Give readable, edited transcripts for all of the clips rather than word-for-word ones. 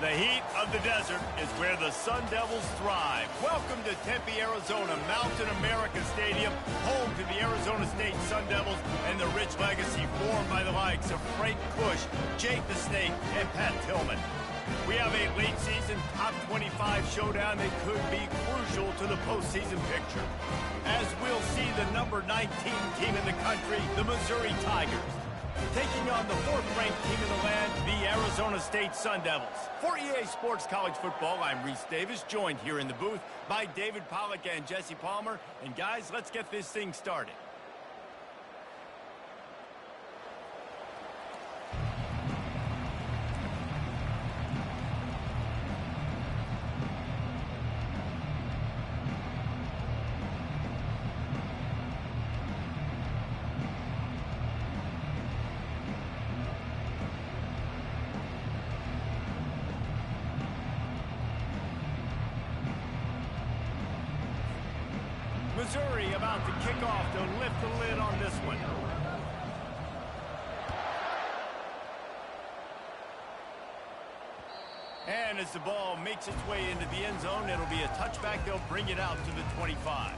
The heat of the desert is where the Sun Devils thrive. Welcome to Tempe, Arizona, Mountain America Stadium, home to the Arizona State Sun Devils and the rich legacy formed by the likes of Frank Kush, Jake the Snake, and Pat Tillman. We have a late-season top 25 showdown that could be crucial to the postseason picture, as we'll see the number 19 team in the country, the Missouri Tigers, taking on the fourth-ranked team in the land, the Arizona State Sun Devils. For EA Sports College Football, I'm Reese Davis, joined here in the booth by David Pollack and Jesse Palmer. And guys, let's get this thing started. Missouri about to kick off to lift the lid on this one. And as the ball makes its way into the end zone, it'll be a touchback. They'll bring it out to the 25.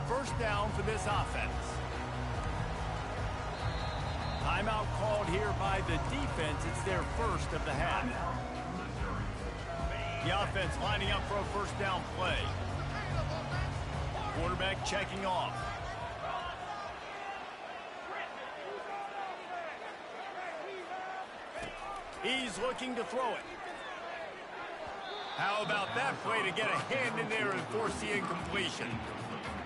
First down for this offense. Timeout called here by the defense. It's their first of the half. The offense lining up for a first down play. Quarterback checking off. He's looking to throw it. How about that play to get a hand in there and force the incompletion?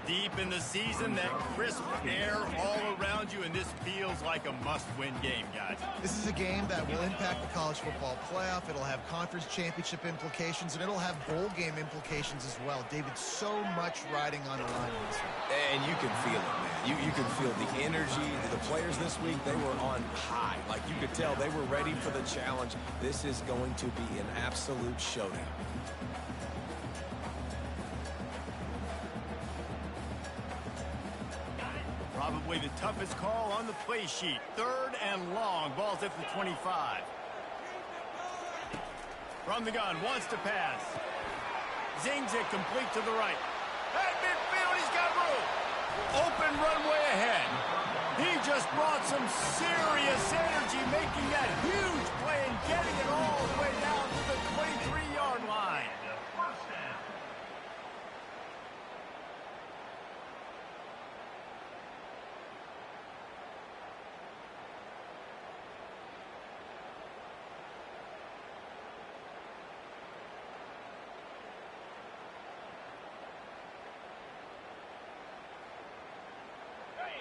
Deep in the season, that crisp air all around you, and this feels like a must-win game, guys. This is a game that will impact the college football playoff. It'll have conference championship implications, and it'll have bowl game implications as well. David, so much riding on the line in this one. And you can feel it, man. You can feel the energy. The players this week, they were on high. Like, you could tell they were ready for the challenge. This is going to be an absolute showdown. Probably the toughest call on the play sheet. Third and long. Ball's at the 25. From the gun, wants to pass. Zings it complete to the right. At midfield, he's got room. Open runway ahead. He just brought some serious energy, making that huge play and getting it all the way down to the 23-yard line.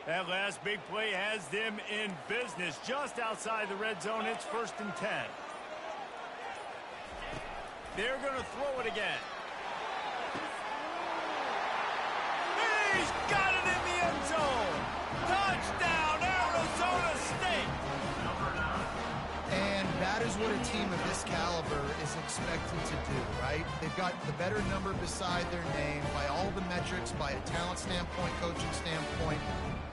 That last big play has them in business. Just outside the red zone, it's 1st and 10. They're going to throw it again. He's got it in the end zone. Touchdown, Arizona State. And that is what a team of this caliber is expected to do, right? They've got the better number beside their name by all the metrics, by a talent standpoint, coaching standpoint.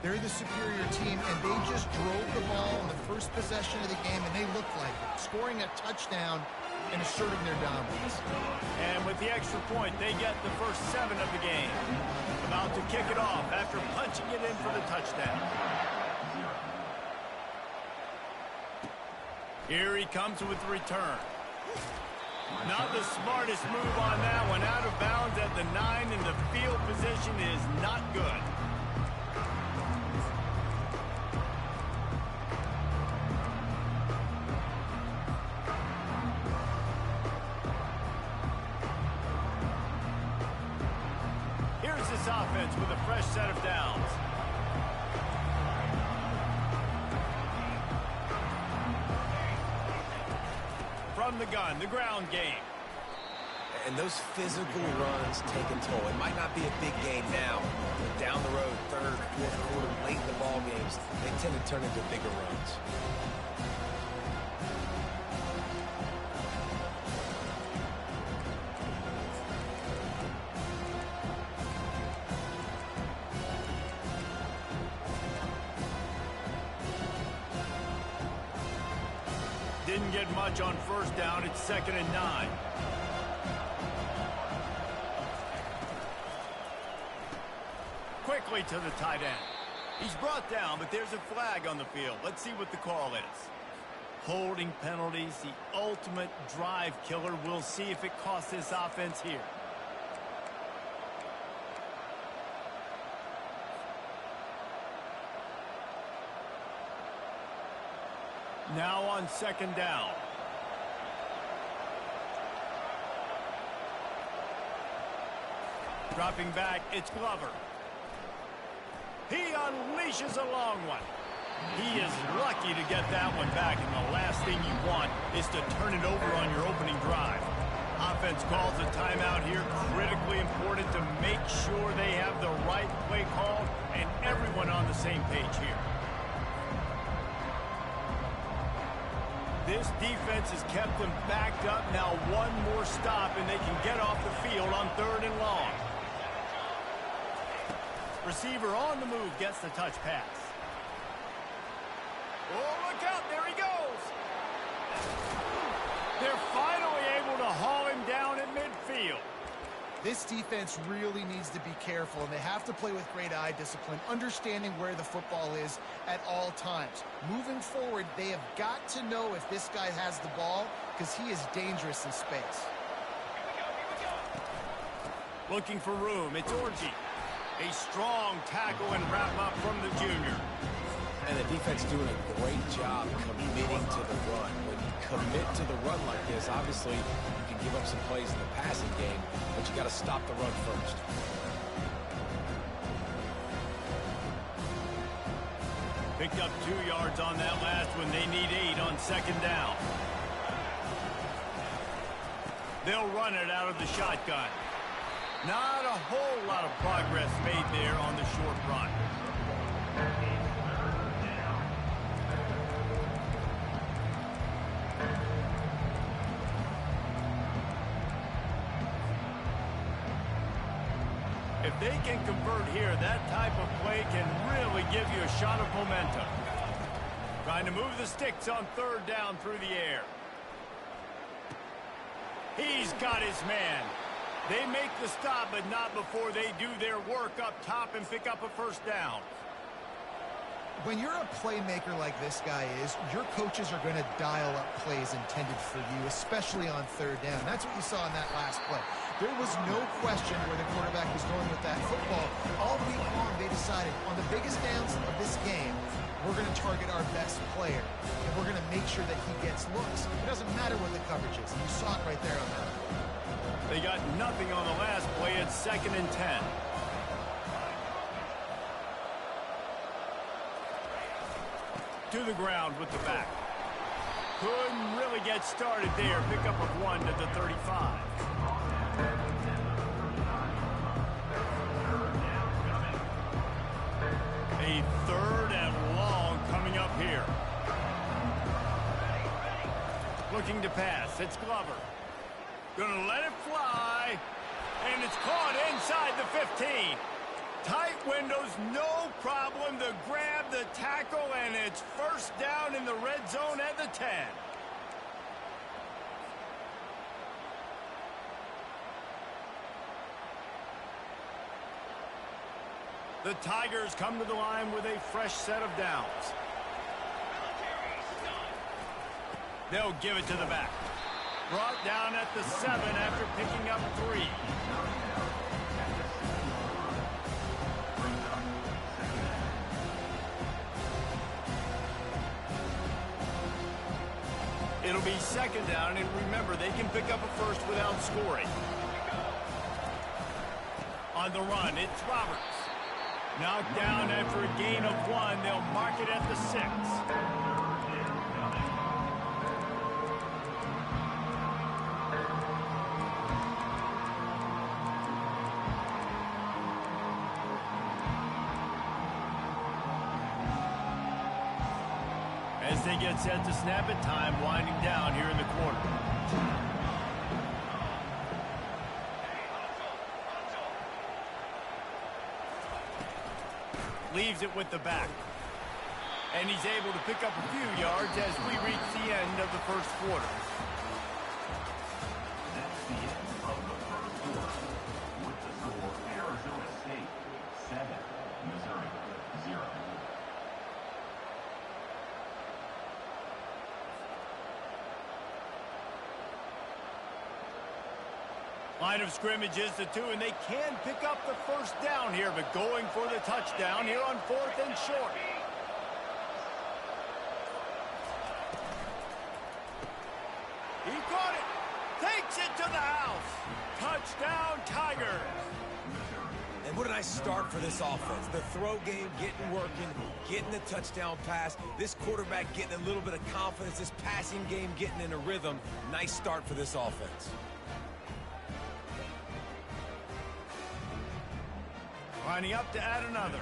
They're the superior team, and they just drove the ball on the first possession of the game, and they looked like it, scoring a touchdown and asserting their dominance. And with the extra point, they get the first 7 of the game. About to kick it off after punching it in for the touchdown. Here he comes with the return. Not the smartest move on that one. Out of bounds at the 9, and the field position is not good. Here's this offense with a fresh set of downs. From the gun, the ground game. And those physical runs take a toll. It might not be a big game now, but down the road, 3rd, 4th quarter, late in the ball games, they tend to turn into bigger runs. didn't get much on first down. It's 2nd and 9. Quickly to the tight end. He's brought down, but there's a flag on the field. Let's see what the call is. Holding penalties, the ultimate drive killer. We'll see if it costs this offense here. Now on 2nd down. Dropping back, it's Glover. He unleashes a long one. He is lucky to get that one back, and the last thing you want is to turn it over on your opening drive. Offense calls a timeout here. Critically important to make sure they have the right play called and everyone on the same page here. This defense has kept them backed up. Now one more stop, and they can get off the field on 3rd and long. Receiver on the move gets the touch pass. Oh, look out. There he goes. They're finally able to haul him down at midfield. This defense really needs to be careful, and they have to play with great eye discipline, understanding where the football is at all times. Moving forward, they have got to know if this guy has the ball, because he is dangerous in space. Looking for room. It's Orji. A strong tackle and wrap up from the junior. And the defense doing a great job committing to the run. When you commit to the run like this, obviously you can give up some plays in the passing game, but you got to stop the run first. Picked up 2 yards on that last one. They need 8 on 2nd down. They'll run it out of the shotgun. Not a whole lot of progress made there on the short run. If they can convert here, that type of play can really give you a shot of momentum. Trying to move the sticks on 3rd down through the air. He's got his man. They make the stop, but not before they do their work up top and pick up a 1st down. When you're a playmaker like this guy is, your coaches are going to dial up plays intended for you, especially on 3rd down. That's what you saw in that last play. There was no question where the quarterback was going with that football. All week long, they decided on the biggest downs of this game, we're going to target our best player, and we're going to make sure that he gets looks. It doesn't matter what the coverage is. You saw it right there on that. They got nothing on the last play. It's 2nd and 10. To the ground with the back. Couldn't really get started there. Pickup of 1 to the 35. A 3rd and long coming up here. Looking to pass. It's Glover. Gonna let it fly. And it's caught inside the 15. Tight windows, no problem to grab the tackle, and it's 1st down in the red zone at the 10. The Tigers come to the line with a fresh set of downs. They'll give it to the back. Brought down at the 7 after picking up 3. It'll be 2nd down, and remember, they can pick up a 1st without scoring. On the run, it's Roberts. Knocked down after a gain of 1. They'll mark it at the 6. As they get set to snap it, time winding down here in the quarter. Leaves it with the back. And he's able to pick up a few yards as we reach the end of the first quarter. That's the end of the first quarter. With the score, Arizona State 7, Missouri 0. Line of scrimmage is the 2, and they can pick up the first down here, but going for the touchdown here on 4th and short. He got it. Takes it to the house. Touchdown, Tigers. And what a nice start for this offense. The throw game getting working, getting the touchdown pass. This quarterback getting a little bit of confidence. This passing game getting in a rhythm. Nice start for this offense. Lining up to add another.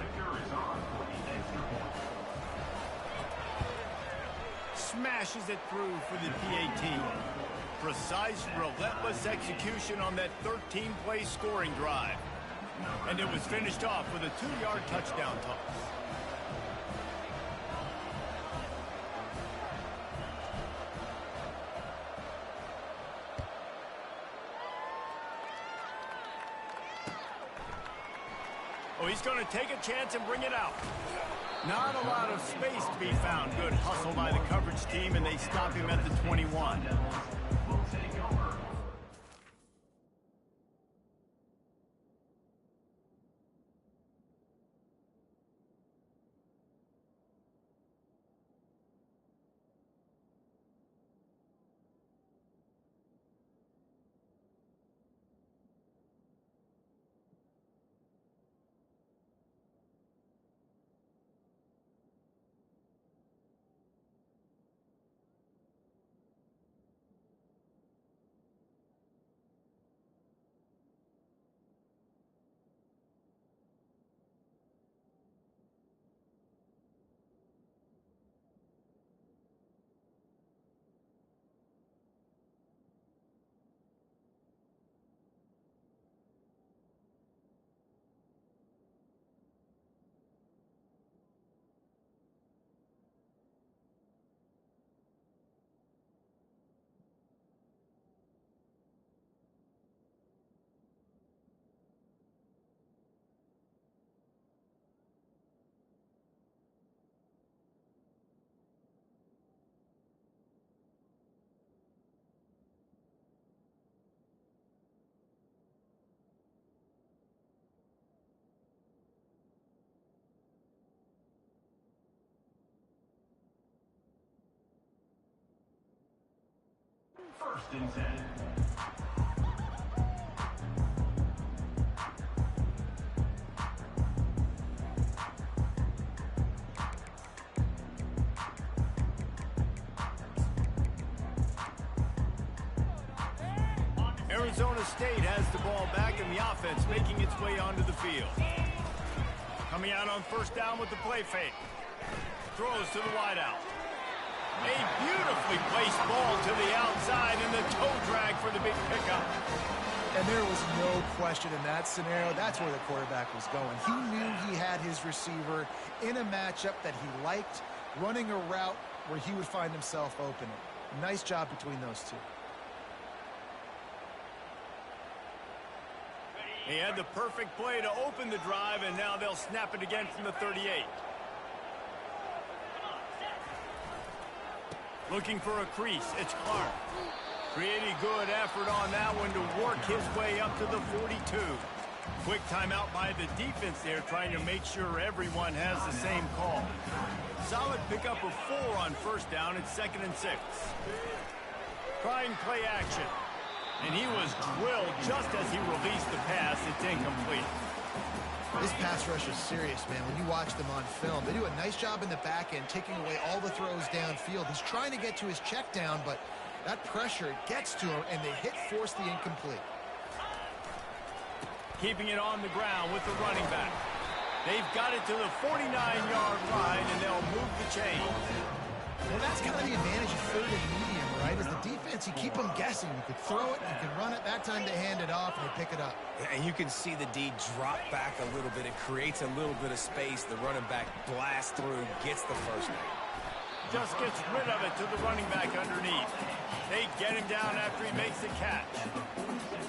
Smashes it through for the PAT. Precise, relentless execution on that 13-play scoring drive. And it was finished off with a 2-yard touchdown toss. Oh, he's going to take a chance and bring it out. Not a lot of space to be found. Good hustle by the coverage team, and they stop him at the 21. First and 10. Arizona State has the ball back, and the offense making its way onto the field. Coming out on first down with the play fake. Throws to the wideout. A beautifully placed ball to the outside, and the toe drag for the big pickup. And there was no question in that scenario. That's where the quarterback was going. He knew he had his receiver in a matchup that he liked, running a route where he would find himself open. Nice job between those two. He had the perfect play to open the drive, and now they'll snap it again from the 38. Looking for a crease, it's Clark. Pretty good effort on that one to work his way up to the 42. Quick timeout by the defense there, trying to make sure everyone has the same call. Solid pickup of 4 on first down. It's 2nd and 6. Trying play action. And he was drilled just as he released the pass. It's incomplete. This pass rush is serious, man. When you watch them on film, they do a nice job in the back end, taking away all the throws downfield. He's trying to get to his check down, but that pressure gets to him, and they force the incomplete. Keeping it on the ground with the running back. They've got it to the 49-yard line, and they'll move the chains. Well, that's kind of the advantage of third and medium, right? As the defense, you keep them guessing. You could throw it, you can run it. That time they hand it off and they pick it up. And you can see the D drop back a little bit. It creates a little bit of space. The running back blasts through, gets the first down. Just gets rid of it to the running back underneath. They get him down after he makes the catch.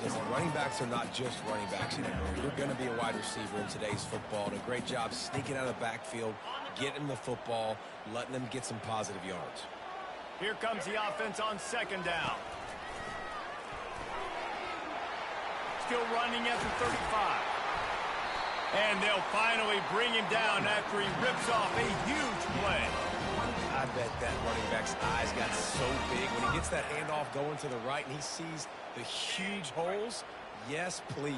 Listen, running backs are not just running backs anymore. You're going to be a wide receiver in today's football. And a great job sneaking out of the backfield, getting the football, letting them get some positive yards. Here comes the offense on second down. Still running at the 35. And they'll finally bring him down after he rips off a huge play. I bet that running back's eyes got so big when he gets that handoff going to the right and he sees the huge holes. Yes, please.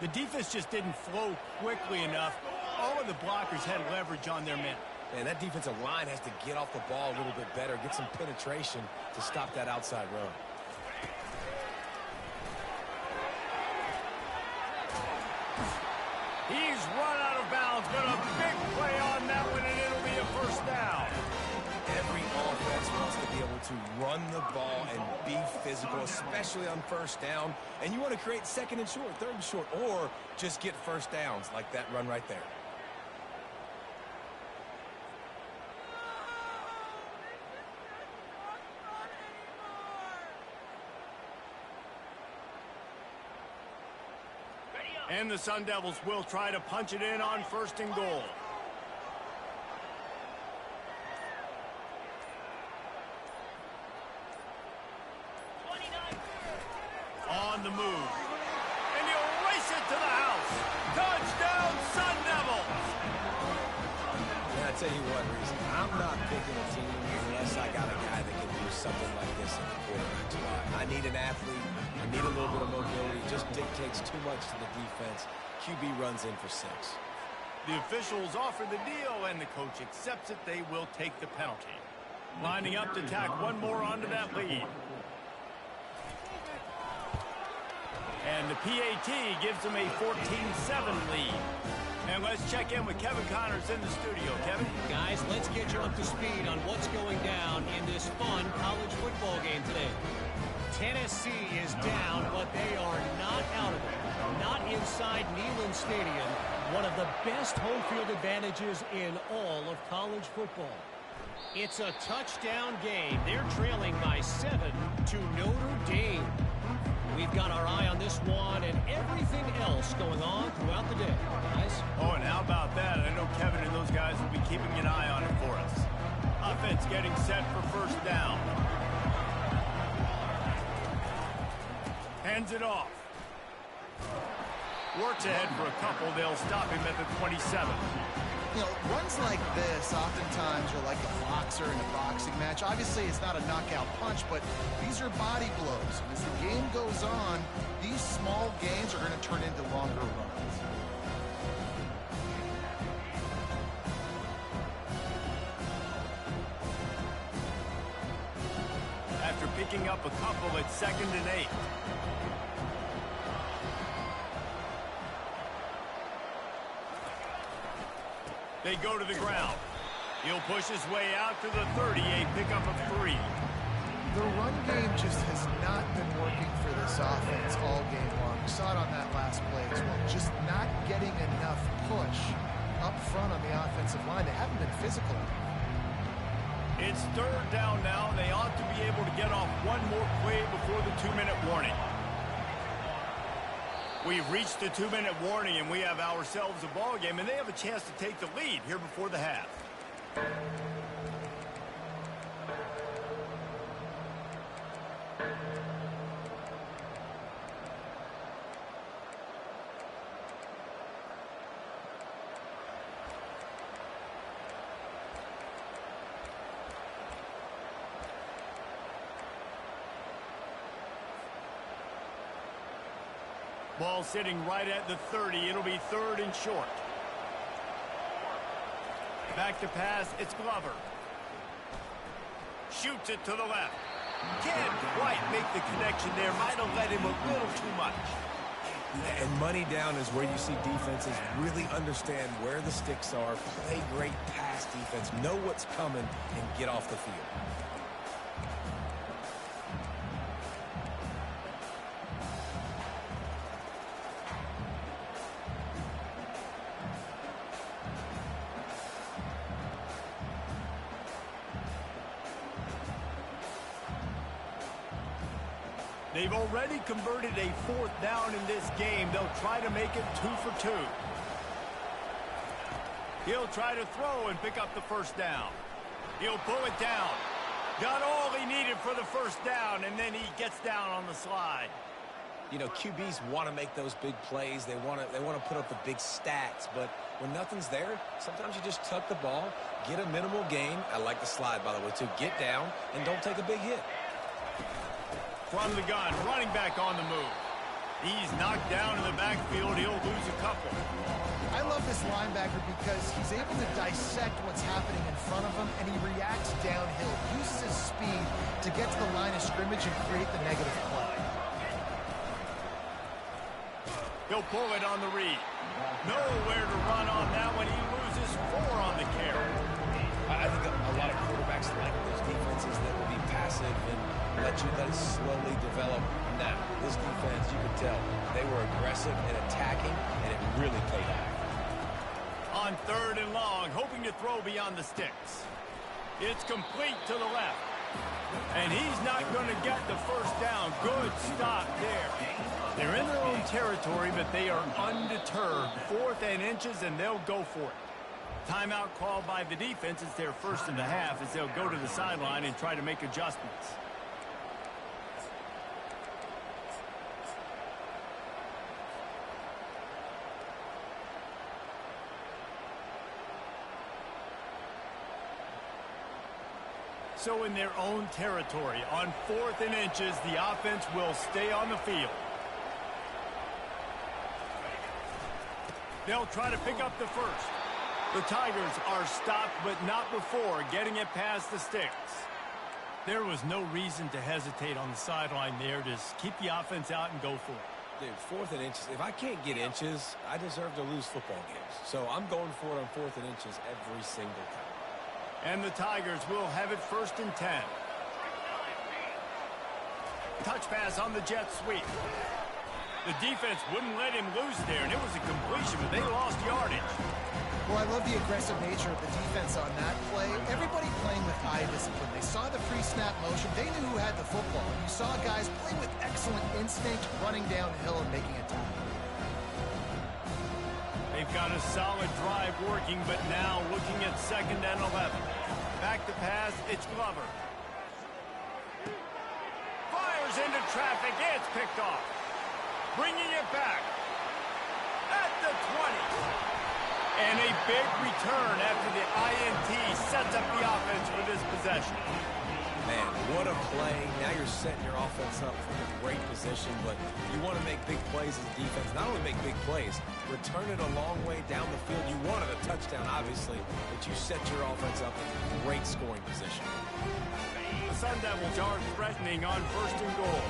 The defense just didn't flow quickly enough. All of the blockers had leverage on their men. Man, that defensive line has to get off the ball a little bit better, get some penetration to stop that outside run. He's run out of bounds, but a big play on that one, and it'll be a first down. Every offense wants to be able to run the ball and be physical, especially on first down. And you want to create second and short, third and short, or just get first downs like that run right there. And the Sun Devils will try to punch it in on first and goal. On the move. And he'll race it to the house. Touchdown, Sun Devils! And I tell you what, Reese, I'm not picking a team unless I got a guy that can do something like this in the quarterback spot. I need an athlete. I need a little bit of mobility. It just dictates too much to the defense. QB runs in for 6. The officials offer the deal, and the coach accepts it. They will take the penalty. Lining up to tack one more onto that lead. And the PAT gives them a 14-7 lead. And let's check in with Kevin Connors in the studio. Kevin? Guys, let's get you up to speed on what's going down in this fun college football game today. Tennessee is down, but they are not out of it. Not inside Neyland Stadium, one of the best home field advantages in all of college football. It's a touchdown game. They're trailing by 7 to Notre Dame. We've got our eye on this one and everything else going on throughout the day, guys. Oh, and how about that? I know Kevin and those guys will be keeping an eye on it for us. Offense getting set for first down. Hands it off. Works ahead for a couple. They'll stop him at the 27. You know, runs like this oftentimes are like a boxer in a boxing match. Obviously, it's not a knockout punch, but these are body blows. And as the game goes on, these small gains are going to turn into longer runs. After picking up a couple, it's 2nd and 8. They go to the ground. He'll push his way out to the 30, a pickup of 3. The run game just has not been working for this offense all game long. We saw it on that last play as well. Just not getting enough push up front on the offensive line. They haven't been physical enough. It's 3rd down now. They ought to be able to get off one more play before the 2-minute warning. We've reached the 2-minute warning, and we have ourselves a ball game, and they have a chance to take the lead here before the half. Ball sitting right at the 30. It'll be 3rd and short. Back to pass. It's Glover. Shoots it to the left. Can't quite make the connection there. Might have let him a little too much. And money down is where you see defenses really understand where the sticks are, play great pass defense, know what's coming, and get off the field. They've already converted a 4th down in this game. They'll try to make it 2 for 2. He'll try to throw and pick up the 1st down. He'll pull it down. Got all he needed for the 1st down, and then he gets down on the slide. You know, QBs want to make those big plays. They want to put up the big stats, but when nothing's there, sometimes you just tuck the ball, get a minimal gain. I like the slide, by the way, too. Get down and don't take a big hit. From the gun, running back on the move. He's knocked down in the backfield. He'll lose a couple. I love this linebacker because he's able to dissect what's happening in front of him, and he reacts downhill, uses his speed to get to the line of scrimmage and create the negative play. He'll pull it on the read. Nowhere to run on that one. He loses 4 on the carry. I think a lot of quarterbacks like those defenses that will be passive and let it slowly develop. Now, this defense, you can tell, they were aggressive and attacking, and it really paid off. On 3rd and long, hoping to throw beyond the sticks. It's complete to the left. And he's not going to get the 1st down. Good stop there. They're in their own territory, but they are undeterred. 4th and inches, and they'll go for it. Timeout called by the defense. It's their 1st in the half as they'll go to the sideline and try to make adjustments. So in their own territory, on 4th and inches, the offense will stay on the field. They'll try to pick up the 1st. The Tigers are stopped, but not before getting it past the sticks. There was no reason to hesitate on the sideline there. Just keep the offense out and go for it. Dude, 4th and inches. If I can't get inches, I deserve to lose football games. So I'm going for it on 4th and inches every single time. And the Tigers will have it 1st and 10. Touch pass on the jet sweep. The defense wouldn't let him loose there, and it was a completion, but they lost yardage. Well, I love the aggressive nature of the defense on that play. Everybody playing with eye discipline. They saw the pre-snap motion. They knew who had the football. You saw guys play with excellent instinct, running downhill and making a tackle. They've got a solid drive working, but now looking at 2nd and 11. Back to pass, it's Glover. Fires into traffic, it's picked off. Bringing it back at the 20. And a big return after the INT sets up the offense for this possession. Man, what a play. Now you're setting your offense up for a great position, but you want to make big plays as a defense. Not only make big plays, return it a long way down the field. You wanted a touchdown, obviously, but you set your offense up in great scoring position. The Sun Devils are threatening on 1st and goal.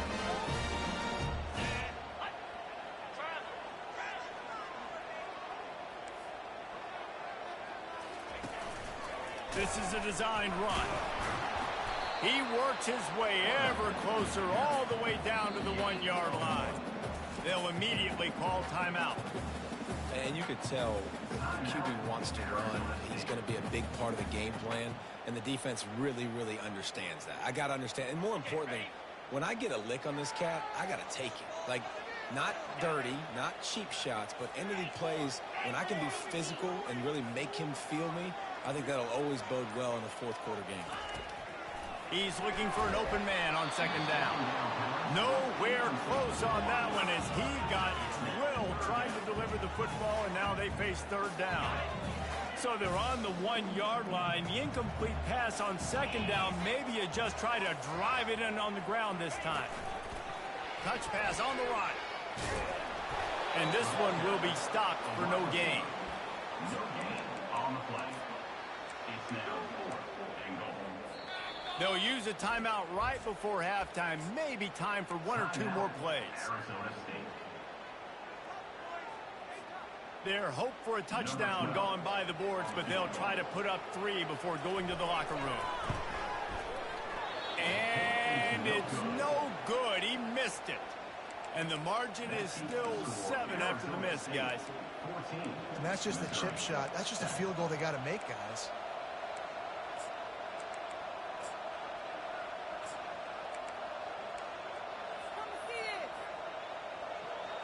This is a designed run. He works his way ever closer all the way down to the 1-yard line. They'll immediately call timeout. And you could tell QB wants to run. He's going to be a big part of the game plan, and the defense really, really understands that. I got to understand, and more importantly, when I get a lick on this cat, I got to take it. Like, not dirty, not cheap shots, but end of the plays, when I can be physical and really make him feel me, I think that'll always bode well in the 4th quarter game. He's looking for an open man on 2nd down. Nowhere close on that one as he got drilled trying to deliver the football, and now they face 3rd down. So they're on the 1-yard line. The incomplete pass on 2nd down. Maybe you just try to drive it in on the ground this time. Touch pass on the right. And this one will be stopped for no gain. No gain on the play. It's now 4th and goal. They'll use a timeout right before halftime. Maybe time for 1 or 2 more plays. Arizona State. Their hope for a touchdown gone by the boards, but they'll try to put up 3 before going to the locker room. And it's no good. He missed it. And the margin is still 7 after the miss, guys. And that's just the chip shot. That's just a field goal they got to make, guys.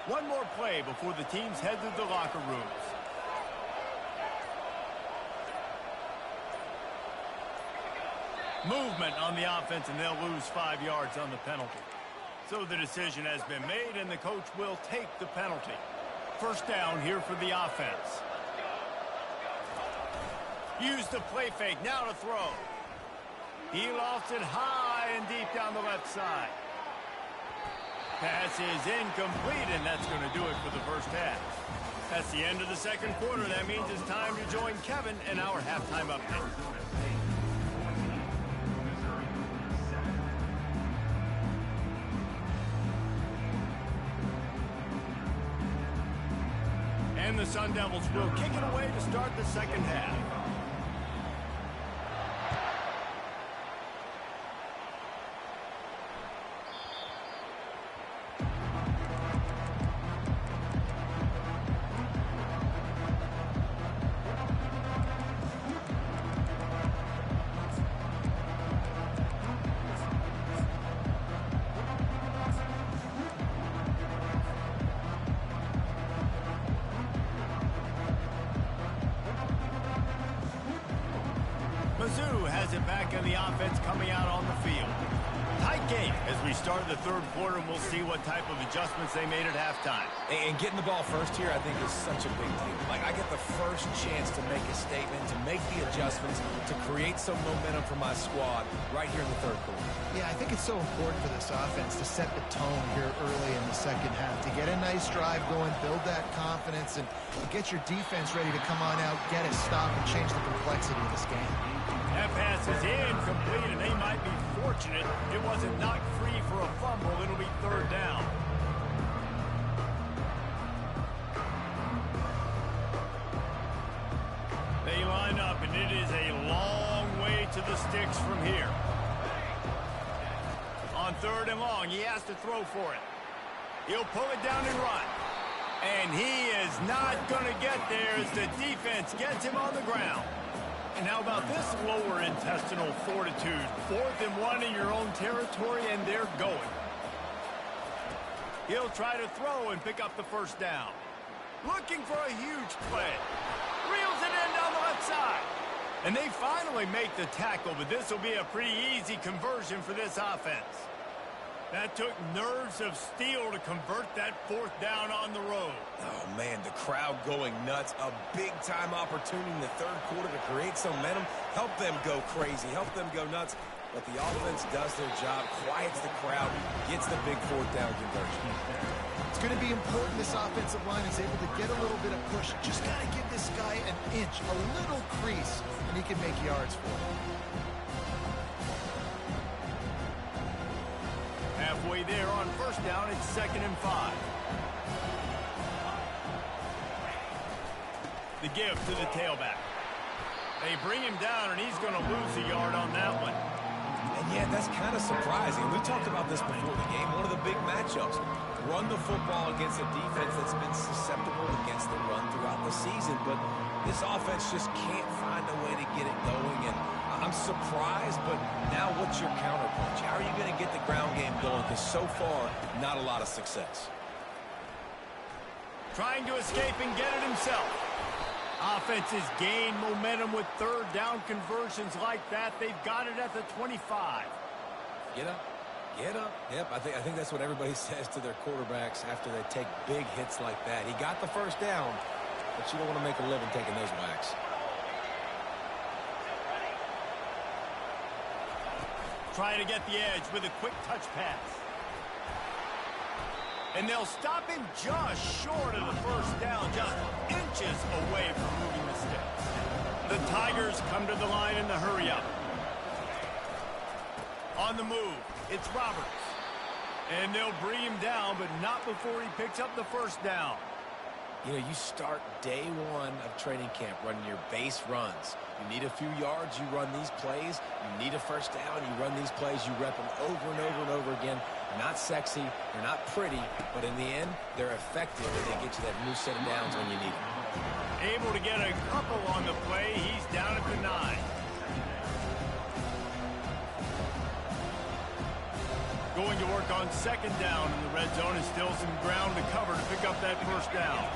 One more play before the teams head to the locker rooms. Movement on the offense, and they'll lose 5 yards on the penalty. So the decision has been made, and the coach will take the penalty. First down here for the offense. Use the play fake, now to throw. He lost it high and deep down the left side. Pass is incomplete, and that's going to do it for the first half. That's the end of the second quarter. That means it's time to join Kevin in our halftime update. And the Sun Devils will kick it away to start the second half. Mizzou has it back in the offense coming out on the field. Tight game as we start the third quarter, and we'll see what type of adjustments they made at halftime. And getting the ball first here, I think, is such a big deal. Like, I get the first chance to make a statement, to make the adjustments, to create some momentum for my squad right here in the third quarter. Yeah, I think it's so important for this offense to set the tone here early in the second half, to get a nice drive going, build that confidence, and get your defense ready to come on out, get a stop, and change the complexity of this game. That pass is incomplete, and they might be fortunate it wasn't knocked free for a fumble. It'll be third down. They line up, and it is a long way to the sticks from here. On third and long, he has to throw for it. He'll pull it down and run. And he is not going to get there as the defense gets him on the ground. And how about this lower intestinal fortitude? 4th and 1 in your own territory, and they're going. He'll try to throw and pick up the first down. Looking for a huge play. Reels it in down the left side. And they finally make the tackle, but this will be a pretty easy conversion for this offense. That took nerves of steel to convert that 4th down on the road. Oh, man, the crowd going nuts. A big-time opportunity in the third quarter to create some momentum, help them go crazy, help them go nuts. But the offense does their job, quiets the crowd, gets the big 4th down conversion. It's going to be important this offensive line is able to get a little bit of push. Just got to give this guy an inch, a little crease, and he can make yards for it. Halfway there on first down, it's 2nd and 5. The give to the tailback. They bring him down, and he's going to lose a yard on that one. And yeah, that's kind of surprising. We talked about this before the game. One of the big matchups. Run the football against a defense that's been susceptible against the run throughout the season. But this offense just can't find a way to get it going. And I'm surprised, but now what's your counterpunch? How are you going to get the ground game going? Because so far, not a lot of success. Trying to escape and get it himself. Offenses gain momentum with third down conversions like that. They've got it at the 25. Get up. Get up. Yep, I think that's what everybody says to their quarterbacks after they take big hits like that. He got the first down, but you don't want to make a living taking those whacks. Trying to get the edge with a quick touch pass. And they'll stop him just short of the first down, just inches away from moving the sticks. The Tigers come to the line in the hurry-up. On the move, it's Roberts. And they'll bring him down, but not before he picks up the first down. You know, you start day one of training camp running your base runs. You need a few yards, you run these plays. You need a first down, you run these plays. You rep them over and over and over again. They're not sexy, they're not pretty, but in the end, they're effective and they get you that new set of downs when you need them. Able to get a couple on the play. He's down at the 9. Going to work on second down in the red zone. Is still some ground to cover to pick up that first down.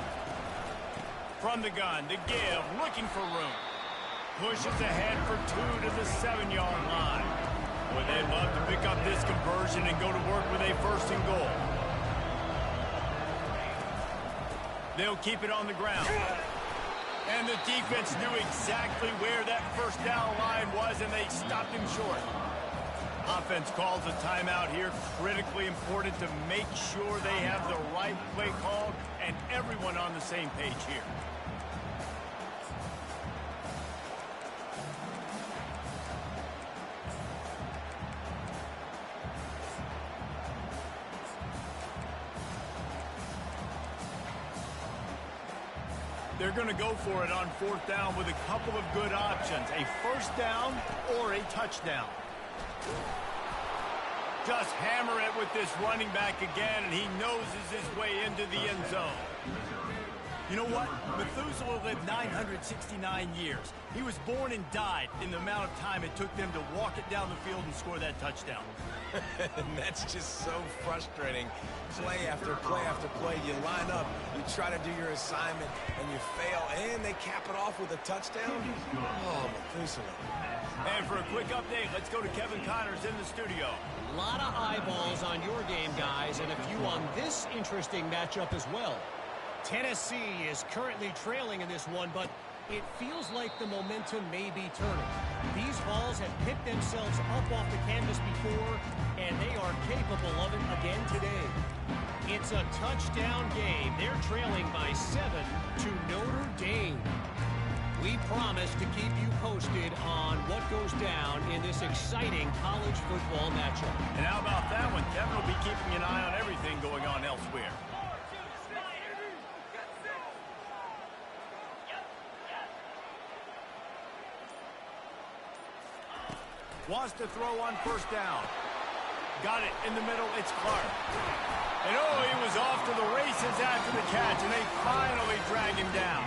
From the gun to give, looking for room. Pushes ahead for 2 to the 7-yard line. Boy, they'd love to pick up this conversion and go to work with a first and goal. They'll keep it on the ground. And the defense knew exactly where that first down line was, and they stopped him short. Offense calls a timeout here. Critically important to make sure they have the right play called and everyone on the same page here. They're going to go for it on fourth down with a couple of good options. A first down or a touchdown. Just hammer it with this running back again, and he noses his way into the end zone. You know what? Methuselah lived 969 years. He was born and died in the amount of time it took them to walk it down the field and score that touchdown. And that's just so frustrating. Play after play after play. You line up, you try to do your assignment, and you fail, and they cap it off with a touchdown? Oh, Methuselah. And for a quick update, let's go to Kevin Connors in the studio. A lot of eyeballs on your game, guys, and a few on this interesting matchup as well. Tennessee is currently trailing in this one, but it feels like the momentum may be turning. These balls have picked themselves up off the canvas before, and they are capable of it again today. It's a touchdown game. They're trailing by 7 to Notre Dame. We promise to keep you posted on what goes down in this exciting college football matchup. And how about that one? Kevin will be keeping an eye on everything going on elsewhere. Wants to throw on first down. Got it in the middle. It's Clark. And oh, he was off to the races after the catch, and they finally drag him down.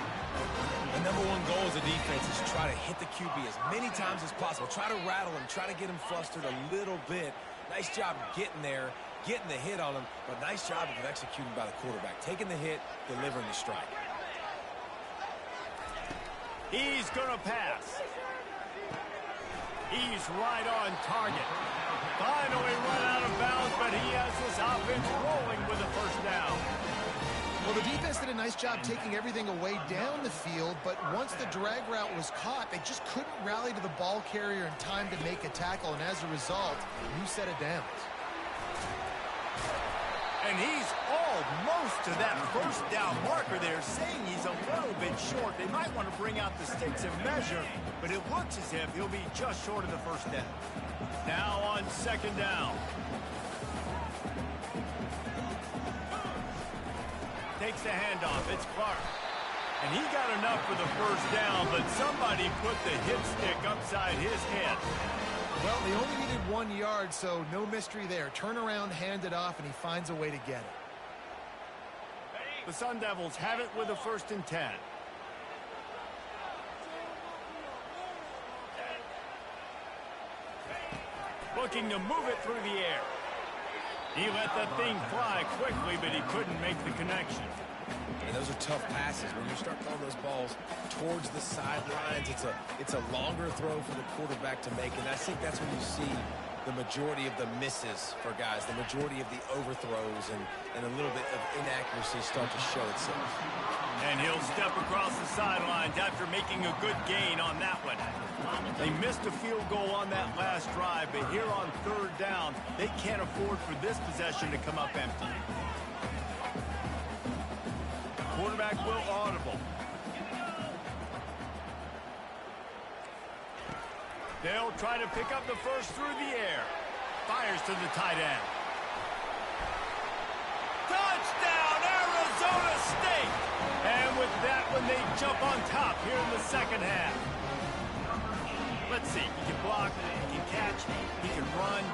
The number one goal as a defense is try to hit the QB as many times as possible. Try to rattle him. Try to get him flustered a little bit. Nice job getting there, getting the hit on him, but nice job of executing by the quarterback. Taking the hit, delivering the strike. He's going to pass. He's right on target. Finally run out of bounds, but he has this offense rolling with a first down. Well, the defense did a nice job taking everything away down the field, but once the drag route was caught, they just couldn't rally to the ball carrier in time to make a tackle, and as a result, new set of downs. And he's almost to that first down marker there, saying he's a little bit short. They might want to bring out the sticks and measure, but it looks as if he'll be just short of the first down. Now on second down. Takes the handoff. It's Clark. And he got enough for the first down, but somebody put the hit stick upside his head. Well, they only needed 1 yard, so no mystery there. Turn around, hand it off, and he finds a way to get it. The Sun Devils have it with a 1st and 10. Looking to move it through the air. He let that thing fly quickly, but he couldn't make the connection. And those are tough passes. When you start throwing those balls towards the sidelines, it's a longer throw for the quarterback to make. And I think that's when you see the majority of the misses for guys, the majority of the overthrows and a little bit of inaccuracy start to show itself. And he'll step across the sidelines after making a good gain on that one. They missed a field goal on that last drive, but here on third down, they can't afford for this possession to come up empty. Quarterback will audible. They'll try to pick up the first through the air. Fires to the tight end. Touchdown, Arizona State! And with that one, they jump on top here in the second half. Let's see. He can block, he can catch, he can run.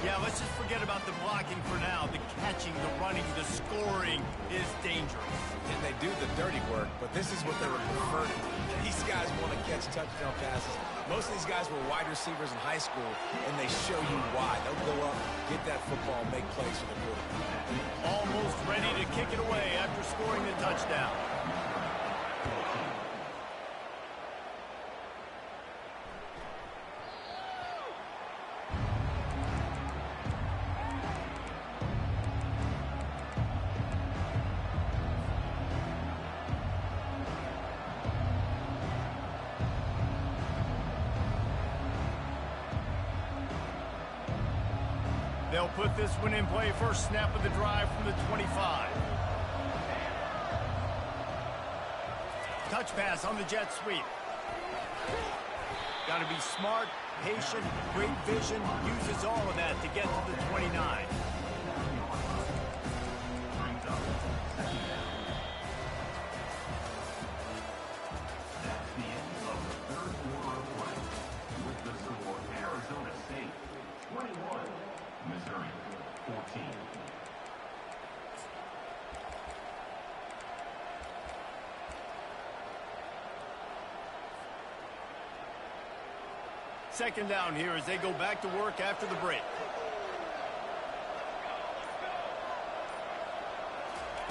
Yeah, let's just forget about the blocking for now. The catching, the running, the scoring is dangerous. And they do the dirty work, but this is what they would prefer to do. These guys want to catch touchdown passes. Most of these guys were wide receivers in high school, and they show you why. They'll go up, get that football, make plays for the quarterback. Almost ready to kick it away after scoring the touchdown. They'll put this one in play. First snap of the drive from the 25. Touch pass on the jet sweep. Got to be smart, patient, great vision. Uses all of that to get to the 29. That's the end of the third quarter of play. With the score, Arizona State 21, Missouri 14. Second down here as they go back to work after the break.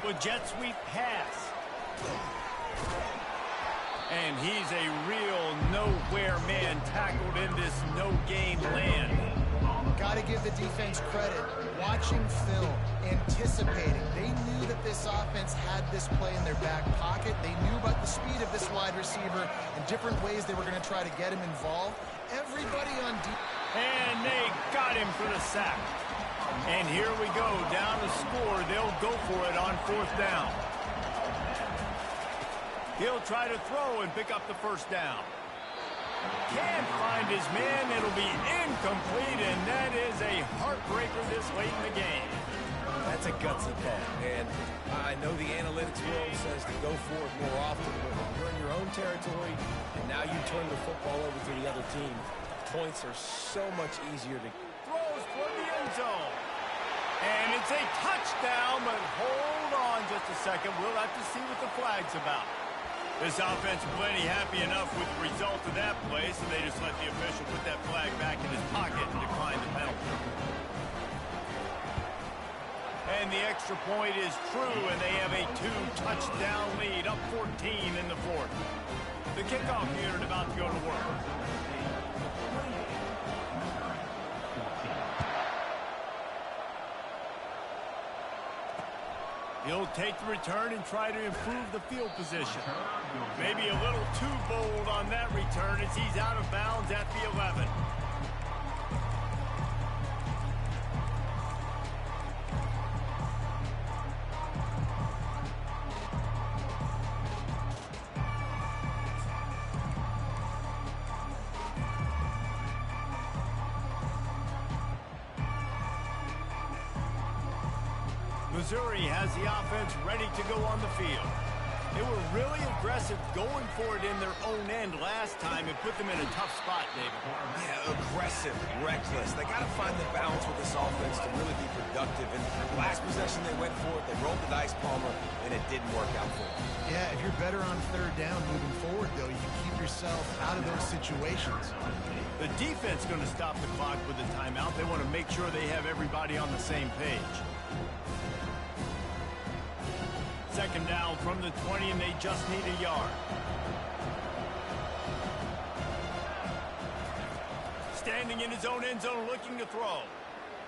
With jet sweep pass. And he's a real nowhere man tackled in this no-game land. Got to give the defense credit. Watching film, anticipating. They knew that this offense had this play in their back pocket. They knew about the speed of this wide receiver and different ways they were going to try to get him involved. Everybody on defense. And they got him for the sack. And here we go, down to score. They'll go for it on fourth down. He'll try to throw and pick up the first down. Can't find his man. It'll be incomplete, and that is a heartbreaker this late in the game. That's a gutsy call, and I know the analytics world says to go for it more often, but when you're in your own territory, and now you turn the football over to the other team, points are so much easier to... Throws toward the end zone. And it's a touchdown, but hold on just a second. We'll have to see what the flag's about. This offense plenty happy enough with the result of that play, so they just let the official put that flag back in his pocket and decline the penalty. And the extra point is true, and they have a two-touchdown lead, up 14 in the fourth. The kickoff unit about to go to work. He'll take the return and try to improve the field position. Maybe a little too bold on that return as he's out of bounds at the 11. Missouri has the offense ready to go on the field. They were really aggressive going for it in their own end last time and put them in a tough spot, David. Yeah, aggressive, reckless. They got to find the balance with this offense to really be productive. And last possession they went for it, they rolled the dice, Palmer, and it didn't work out for them. Yeah, if you're better on third down moving forward, though, you can keep yourself out of those situations. The defense going to stop the clock with a timeout. They want to make sure they have everybody on the same page. Second down from the 20, and they just need a yard. Standing in his own end zone, looking to throw.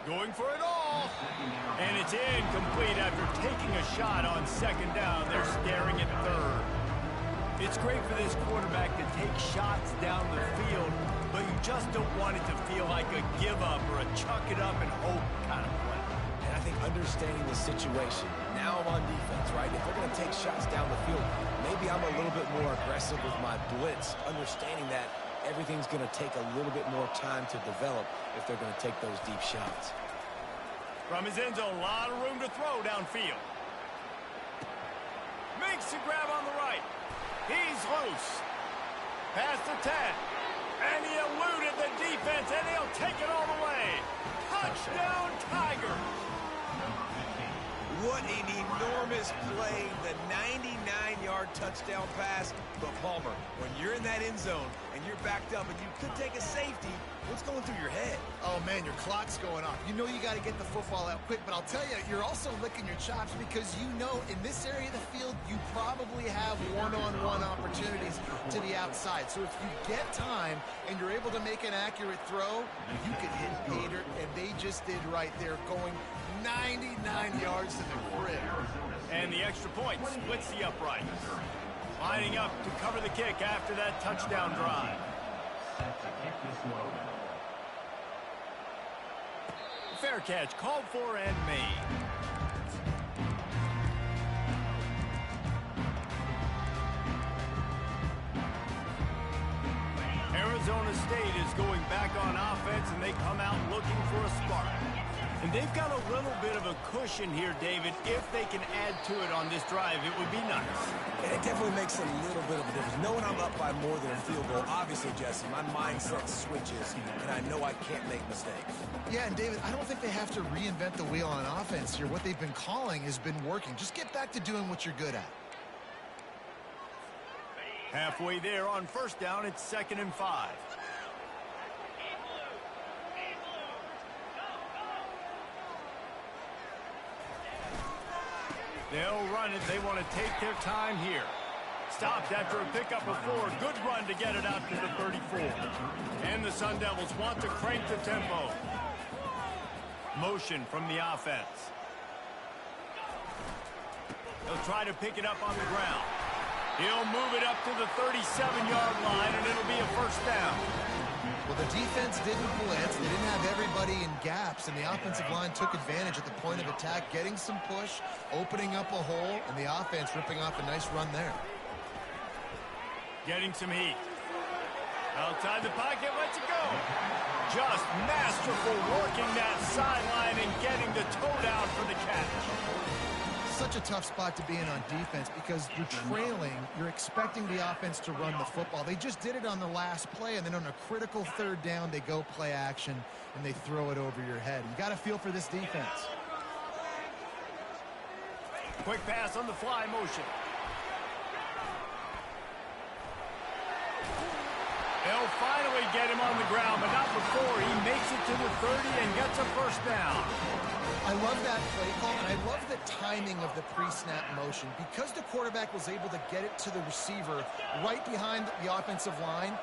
Going for it all. And it's incomplete after taking a shot on second down. They're staring at third. It's great for this quarterback to take shots down the field, but you just don't want it to feel like a give-up or a chuck it up and hope kind of play. And I think understanding the situation, now I'm on defense, right? If they're going to take shots down the field, maybe I'm a little bit more aggressive with my blitz, understanding that everything's going to take a little bit more time to develop if they're going to take those deep shots. From his end zone, a lot of room to throw downfield. Makes the grab on the right. He's loose. Past the 10. And he eluded the defense, and he'll take it all the way. Touchdown, Tiger. What an enormous play, the 99-yard touchdown pass. But Palmer, when you're in that end zone and you're backed up and you could take a safety, what's going through your head? Oh, man, your clock's going off. You know you got to get the football out quick, but I'll tell you, you're also licking your chops because you know in this area of the field, you probably have one-on-one opportunities to the outside. So if you get time and you're able to make an accurate throw, you can hit pay dirt, and they just did right there, going 99 yards to the crib. And the extra point splits the upright. Lining up to cover the kick after that touchdown drive. Set to kick this low. Fair catch called for and made. Arizona State is going back on offense, and they come out looking for a spark. And they've got a little bit of a cushion here, David. If they can add to it on this drive, it would be nice. It definitely makes a little bit of a difference. Knowing I'm up by more than a field goal, obviously, Jesse, my mindset switches, and I know I can't make mistakes. Yeah, and David, I don't think they have to reinvent the wheel on offense here. What they've been calling has been working. Just get back to doing what you're good at. Halfway there on first down, it's 2nd and 5. They'll run it. They want to take their time here. Stopped after a pickup of 4. Good run to get it out to the 34. And the Sun Devils want to crank the tempo. Motion from the offense. They'll try to pick it up on the ground. He'll move it up to the 37-yard line, and it'll be a first down. Well, the defense didn't blitz. They didn't have everybody in gaps, and the offensive line took advantage at the point of attack, getting some push, opening up a hole, and the offense ripping off a nice run there. Getting some heat. Outside the pocket, lets it go. Just masterful working that sideline and getting the toe down for the catch. Such a tough spot to be in on defense because you're trailing. You're expecting the offense to run the football. They just did it on the last play, and then on a critical 3rd down, they go play action, and they throw it over your head. You got to feel for this defense. Quick pass on the fly motion. They'll finally get him on the ground, but not before he makes it to the 30 and gets a first down. I love that play call, and I love the timing of the pre-snap motion. Because the quarterback was able to get it to the receiver right behind the offensive line,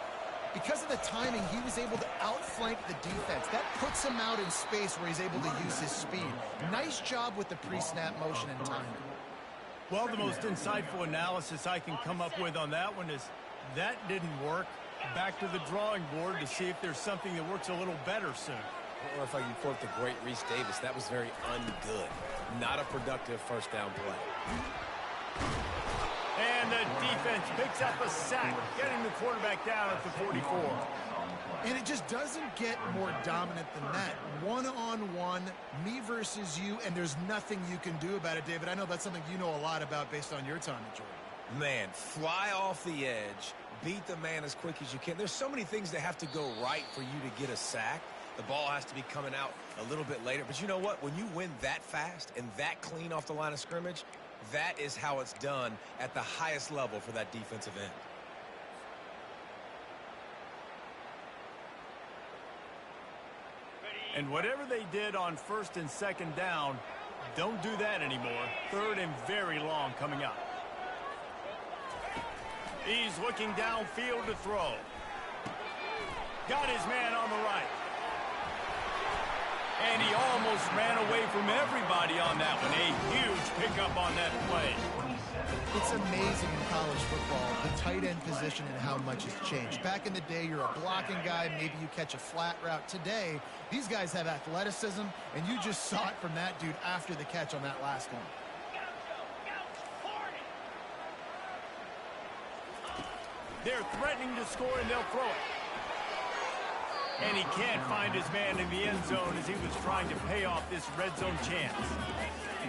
because of the timing, he was able to outflank the defense. That puts him out in space where he's able to use his speed. Nice job with the pre-snap motion and timing. Well, the most insightful analysis I can come up with on that one is that didn't work. Back to the drawing board to see if there's something that works a little better soon. Or if I can quote the great Reese Davis, that was very ungood. Not a productive first down play. And the defense picks up a sack, getting the quarterback down at the 44. And it just doesn't get more dominant than that. One-on-one, me versus you, and there's nothing you can do about it, David. I know that's something you know a lot about based on your time at Georgia. Man, fly off the edge, beat the man as quick as you can. There's so many things that have to go right for you to get a sack. The ball has to be coming out a little bit later. But you know what? When you win that fast and that clean off the line of scrimmage, that is how it's done at the highest level for that defensive end. And whatever they did on 1st and 2nd down, don't do that anymore. 3rd and very long coming up. He's looking downfield to throw. Got his man on the right. And he almost ran away from everybody on that one. A huge pickup on that play. It's amazing in college football, the tight end position and how much it's changed. Back in the day, you're a blocking guy, maybe you catch a flat route. Today, these guys have athleticism, and you just saw it from that dude after the catch on that last one. They're threatening to score, and they'll throw it. And he can't find his man in the end zone as he was trying to pay off this red zone chance.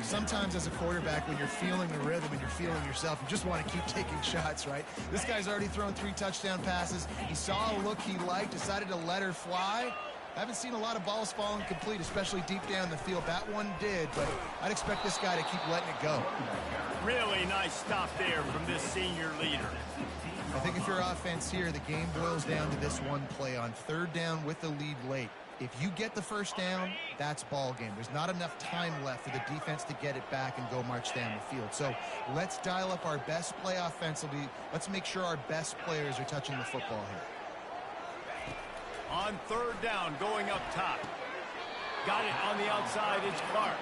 Sometimes as a quarterback, when you're feeling the rhythm and you're feeling yourself, you just want to keep taking shots, right? This guy's already thrown 3 touchdown passes. He saw a look he liked, decided to let her fly. I haven't seen a lot of balls fall incomplete, especially deep down the field. That one did, but I'd expect this guy to keep letting it go. Really nice stop there from this senior leader. I think if you're offense here, the game boils down to this one play on 3rd down with the lead late. If you get the first down, that's ball game. There's not enough time left for the defense to get it back and go march down the field. So let's dial up our best play offensively. Let's make sure our best players are touching the football here. On 3rd down, going up top. Got it on the outside, it's Clark.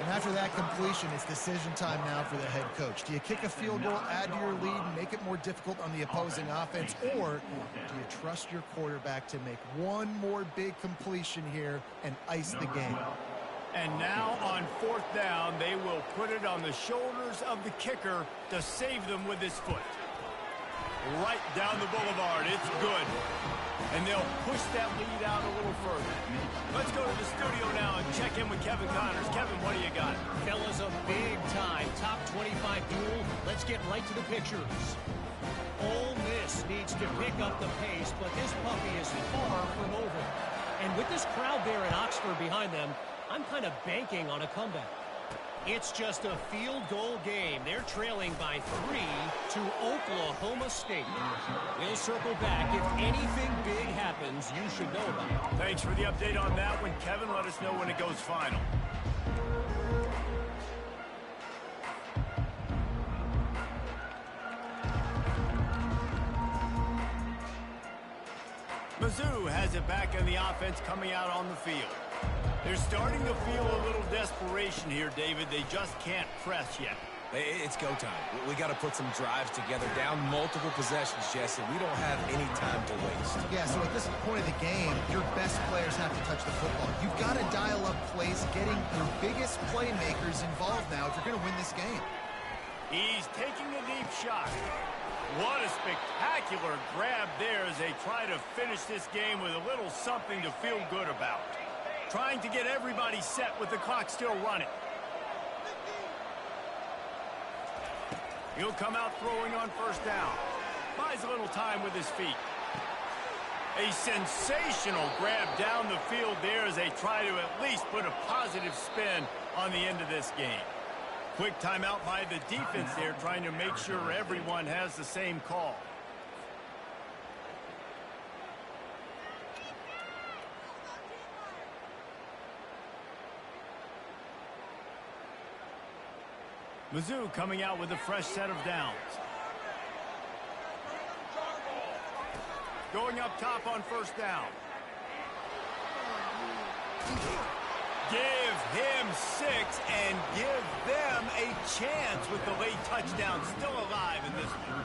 And after that completion, it's decision time now for the head coach. Do you kick a field goal, add to your lead, and make it more difficult on the opposing offense, or do you trust your quarterback to make one more big completion here and ice the game? And now on 4th down, they will put it on the shoulders of the kicker to save them with his foot. Right down the boulevard, it's good. And they'll push that lead out a little further. Let's go to the studio now and check in with Kevin Connors. Kevin, what do you got? Fellas, a big-time top 25 duel. Let's get right to the pictures. Ole Miss needs to pick up the pace, but this puppy is far from over. And with this crowd there in Oxford behind them, I'm kind of banking on a comeback. It's just a field goal game. They're trailing by 3 to Oklahoma State. We'll circle back. If anything big happens, you should know about it. Thanks for the update on that one, Kevin. Let us know when it goes final. Mizzou has it back in the offense coming out on the field. They're starting to feel a little desperation here, David. They just can't press yet. It's go time. We got to put some drives together, down multiple possessions, Jesse. We don't have any time to waste. Yeah, so at this point of the game, your best players have to touch the football. You've got to dial up plays, getting your biggest playmakers involved now if you're going to win this game. He's taking a deep shot. What a spectacular grab there as they try to finish this game with a little something to feel good about. Trying to get everybody set with the clock still running. He'll come out throwing on 1st down. Buys a little time with his feet. A sensational grab down the field there as they try to at least put a positive spin on the end of this game. Quick timeout by the defense there, trying to make sure everyone has the same call. Mizzou coming out with a fresh set of downs. Going up top on 1st down. Give him 6 and give them a chance with the late touchdown. Still alive in this one.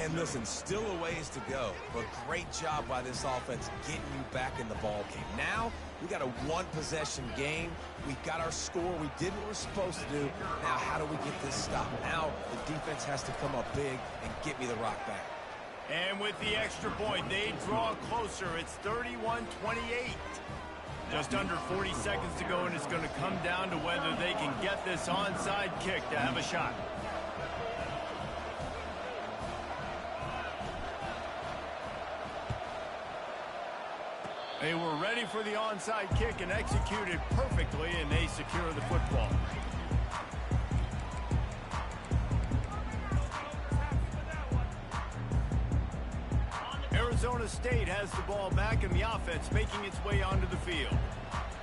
And listen, still a ways to go, but great job by this offense getting you back in the ball game. Now, we got a 1-possession game. We got our score. We did what we're supposed to do. Now, how do we get this stopped? Now, the defense has to come up big and get me the rock back. And with the extra point, they draw closer. It's 31-28. Just under 40 seconds to go, and it's going to come down to whether they can get this onside kick to have a shot. They were ready for the onside kick and executed perfectly, and they secure the football. Arizona State has the ball back, and the offense making its way onto the field.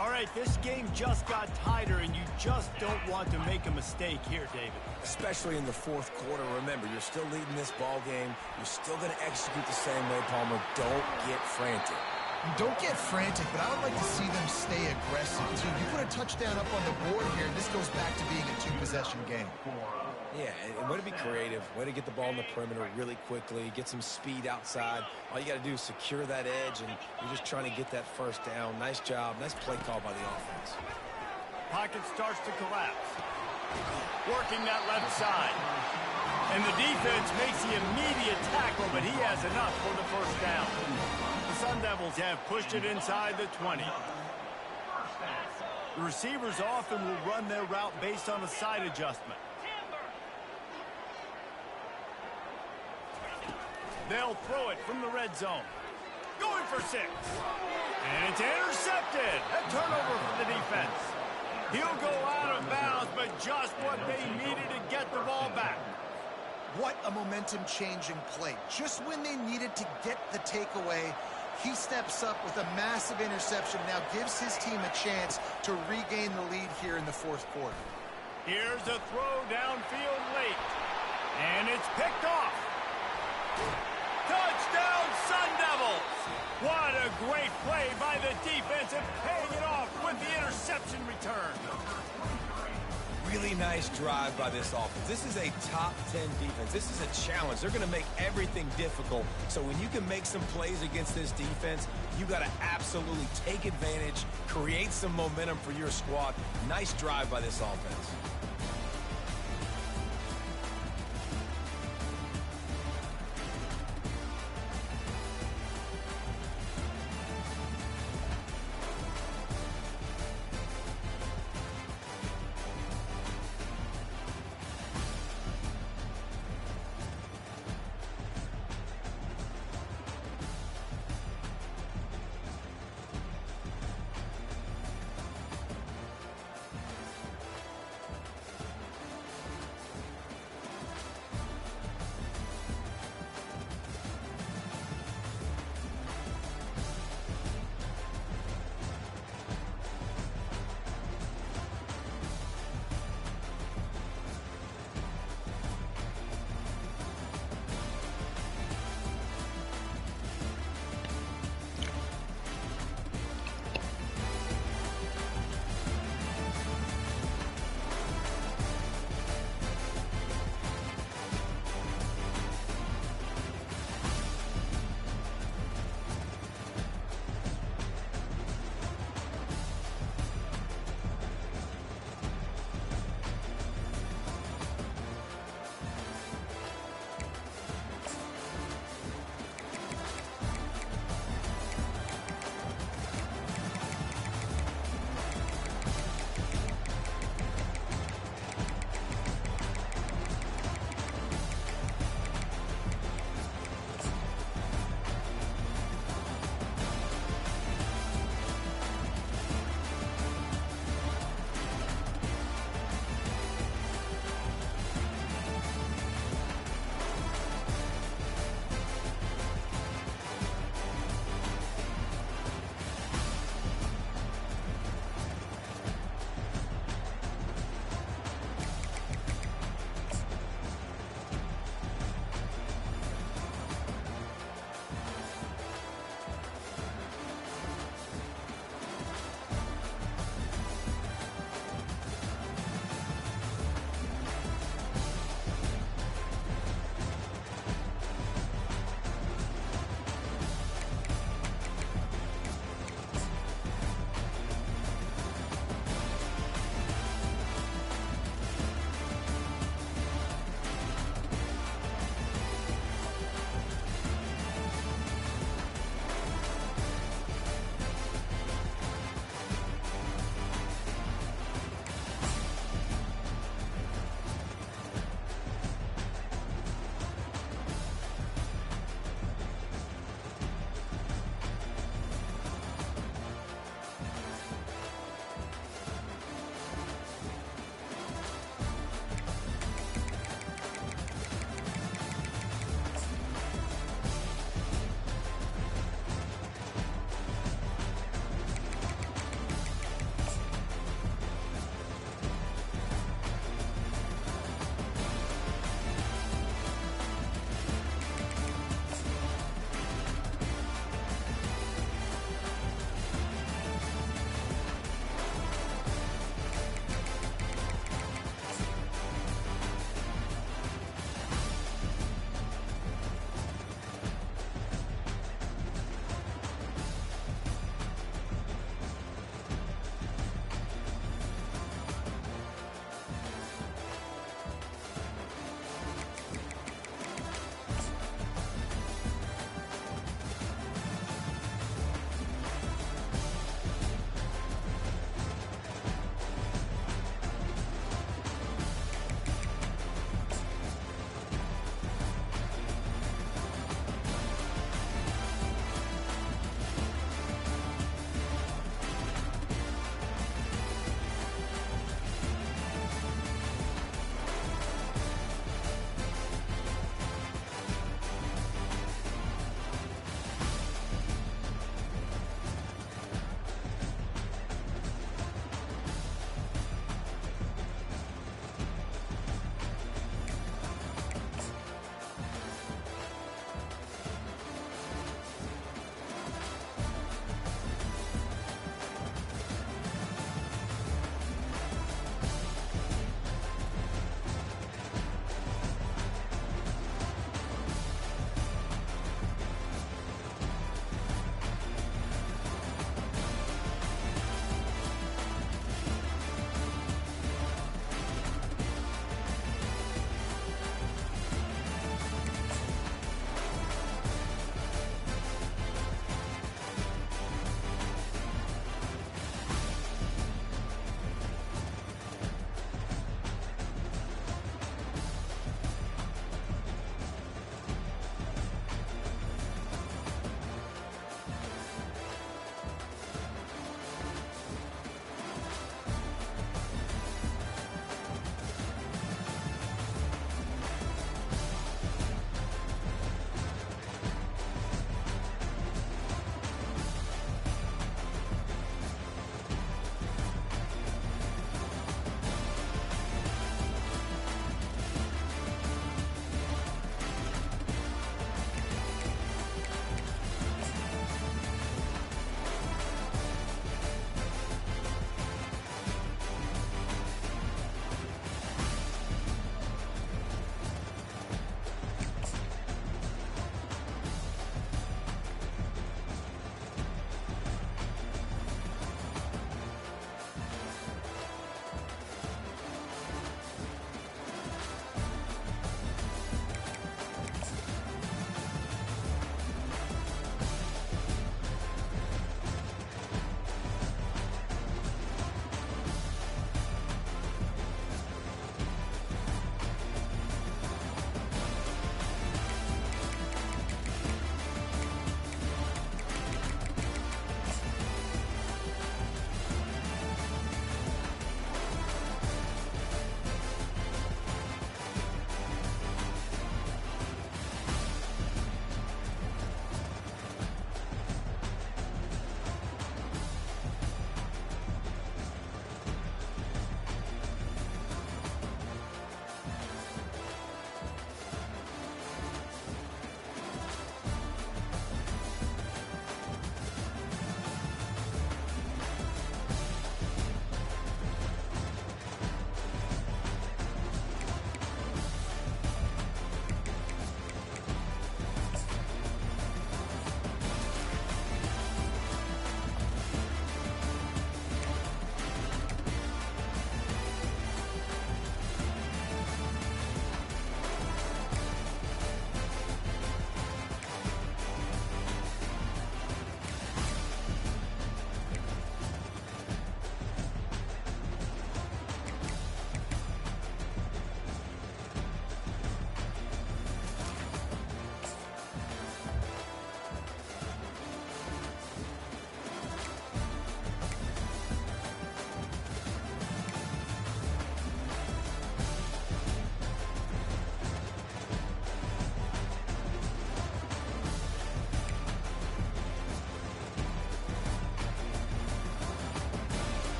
All right, this game just got tighter, and you just don't want to make a mistake here, David. Especially in the 4th quarter. Remember, you're still leading this ball game. You're still going to execute the same way, Palmer. Don't get frantic. Don't get frantic, but I would like to see them stay aggressive, too. You put a touchdown up on the board here, and this goes back to being a 2-possession game. Yeah, and way to be creative, way to get the ball in the perimeter really quickly, get some speed outside. All you got to do is secure that edge, and you're just trying to get that 1st down. Nice job. Nice play call by the offense. Pocket starts to collapse. Working that left side. And the defense makes the immediate tackle, but he has enough for the 1st down. The Sun Devils have pushed it inside the 20. The receivers often will run their route based on a side adjustment. They'll throw it from the red zone. Going for 6. And it's intercepted. A turnover for the defense. He'll go out of bounds, but just what they needed to get the ball back. What a momentum-changing play. Just when they needed to get the takeaway, he steps up with a massive interception, now gives his team a chance to regain the lead here in the fourth quarter. Here's a throw downfield late. And it's picked off. Touchdown, Sun Devils! What a great play by the defense and paying it off with the interception return. Really nice drive by this offense. This is a top 10 defense. This is a challenge. They're going to make everything difficult. So when you can make some plays against this defense, you got to absolutely take advantage, create some momentum for your squad. Nice drive by this offense.